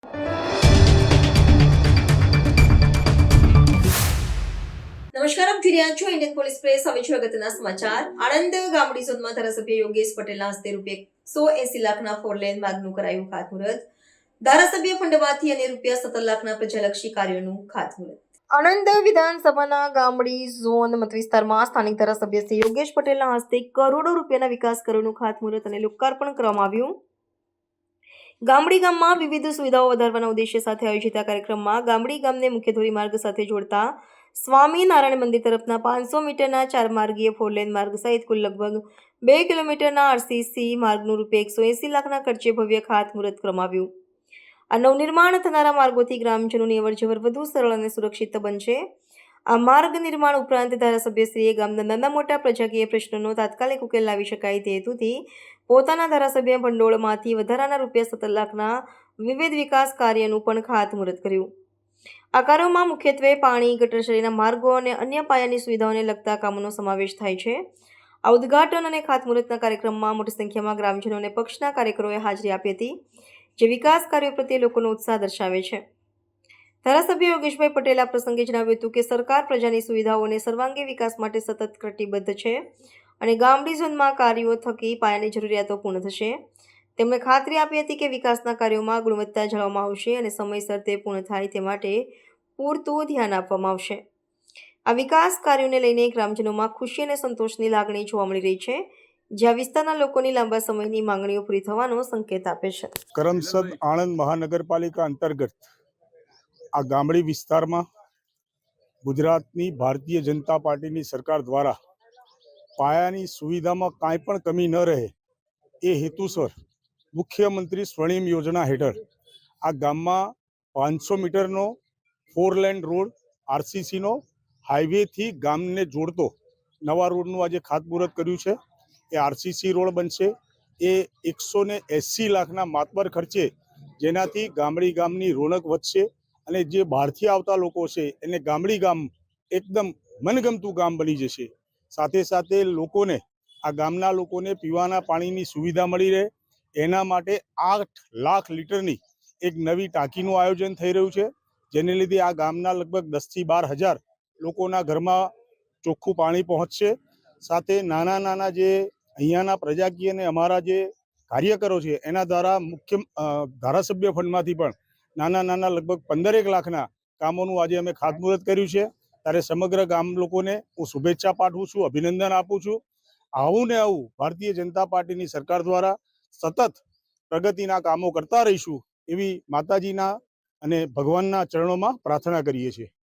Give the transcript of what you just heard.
નમસ્કાર, આપ જોઈ રહ્યા છો ઇન્ડિયન પોલીસ પ્રેસ. હવે છે અગત્યના સમાચાર. આણંદ ગામડી ઝોનમાં ધારાસભ્ય યોગેશ પટેલના હસ્તે ₹180 લાખના 4 લેન માર્ગનું કરાયું ખાતમુહૂર્ત. ધારાસભ્ય ફંડમાંથી અને ₹17 લાખના પ્રજાલક્ષી કાર્યોનું ખાતમુહૂર્ત. આણંદ વિધાનસભાના ગામડી ઝોન મતવિસ્તારમાં સ્થાનિક ધારાસભ્ય શ્રી યોગેશ પટેલના હસ્તે કરોડો રૂપિયાના વિકાસ કાર્યોનું ખાતમુહૂર્ત અને લોકાર્પણ કરવામાં આવ્યું. ગામડી ગામમાં વિવિધ સુવિધાઓ વધારવાના ઉદ્દેશ્ય સાથે આયોજિત આ કાર્યક્રમમાં ગામડી ગામને મુખ્ય ધોરીમાર્ગ સાથે જોડતા સ્વામિનારાયણ મંદિર તરફના 500 મીટરના 4 માર્ગીય 4 લેન માર્ગ સહિત કુલ લગભગ 2 કિલોમીટરના આરસીસી માર્ગનું ₹180 લાખના ખર્ચે ભવ્ય ખાતમુહૂર્ત કરવામાં આવ્યું. આ નવનિર્માણ થનારા માર્ગોથી ગ્રામજનોની અવરજવર વધુ સરળ અને સુરક્ષિત બનશે. આ માર્ગ નિર્માણ ઉપરાંત ધારાસભ્યશ્રીએ ગામના નાના મોટા પ્રજાકીય પ્રશ્નોનો તાત્કાલિક ઉકેલ લાવી શકાય તે હેતુથી પોતાના ધારાસભ્ય ભંડોળમાંથી વધારાના ₹17 લાખના વિવિધ વિકાસ કાર્યનું પણ ખાતમુહૂર્ત કર્યું. આ કાર્યોમાં મુખ્યત્વે પાણી, ગટર સહિતના માર્ગો અને અન્ય પાયાની સુવિધાઓને લગતા કામોનો સમાવેશ થાય છે. આ ઉદ્ઘાટન અને ખાતમુહૂર્તના કાર્યક્રમમાં મોટી સંખ્યામાં ગ્રામજનો અને પક્ષના કાર્યકરોએ હાજરી આપી હતી, જે વિકાસ કાર્યો પ્રત્યે લોકોનો ઉત્સાહ દર્શાવે છે. ધારાસભ્ય યોગેશભાઈ પટેલે આ પ્રસંગે જણાવ્યું હતું કે સરકાર પ્રજાની સુવિધાઓ અને સર્વાંગી વિકાસ માટે સતત કટિબદ્ધ છે અને ગામડી ઝોનમાં કાર્યો થકી પાયાની જરૂરિયાતો પૂર્ણ થશે. તેમણે ખાતરી આપી હતી કે વિકાસના કાર્યોમાં ગુણવત્તા જાળવવામાં આવશે અને સમયસર તે પૂર્ણ થાય તે માટે પૂરતું ધ્યાન આપવામાં આવશે. આ વિકાસ કાર્યોને લઈને ગ્રામજનોમાં ખુશી અને સંતોષની લાગણી જોવા મળી રહી છે, જ્યાં વિસ્તારના લોકોની લાંબા સમયની માંગણીઓ પૂરી થવાનો સંકેત આપે છે. કરમસદ આણંદ મહાનગરપાલિકા અંતર્ગત આ ગામડી વિસ્તારમાં ગુજરાતની ભારતીય જનતા પાર્ટીની સરકાર દ્વારા પાયાની સુવિધામાં કાંઈ પણ કમી ન રહે એ હેતુસર મુખ્યમંત્રી સ્વર્ણિમ યોજના હેઠળ આ ગામમાં 500 મીટરનો 4 લેન રોડ આરસીસીનો હાઈવેથી ગામને જોડતો નવા રોડનું આજે ખાતમુહૂર્ત કર્યું છે. એ આરસીસી રોડ બનશે. એ 180 લાખના માતબર ખર્ચે, જેનાથી ગામડી ગામની રોનક વધશે અને જે બહારથી આવતા લોકો છે એને ગામડી ગામ એકદમ મનગમતું ગામ બની જશે. સાથે સાથે લોકોને આ ગામના લોકોને પીવાના પાણીની સુવિધા મળી રહે એના માટે 8 લાખ લીટરની એક નવી ટાંકીનું આયોજન થઈ રહ્યું છે, જેને લીધે આ ગામના લગભગ 10 થી 12 હજાર લોકોના ઘરમાં ચોખ્ખું પાણી પહોંચશે. સાથે નાના નાના જે અહીંયાના પ્રજાકીય અને અમારા જે કાર્યકરો છે એના દ્વારા મુખ્ય ધારાસભ્ય ફંડમાંથી પણ નાના નાના લગભગ 15 લાખના કામોનું આજે અમે ખાતમુહૂર્ત કર્યું છે. ત્યારે સમગ્ર ગામ લોકોને હું શુભેચ્છા પાઠવું છું, અભિનંદન આપું છું. આવું ને આવું ભારતીય જનતા પાર્ટીની સરકાર દ્વારા સતત પ્રગતિના કામો કરતા રહીશું એવી માતાજીના અને ભગવાનના ચરણોમાં પ્રાર્થના કરીએ છીએ.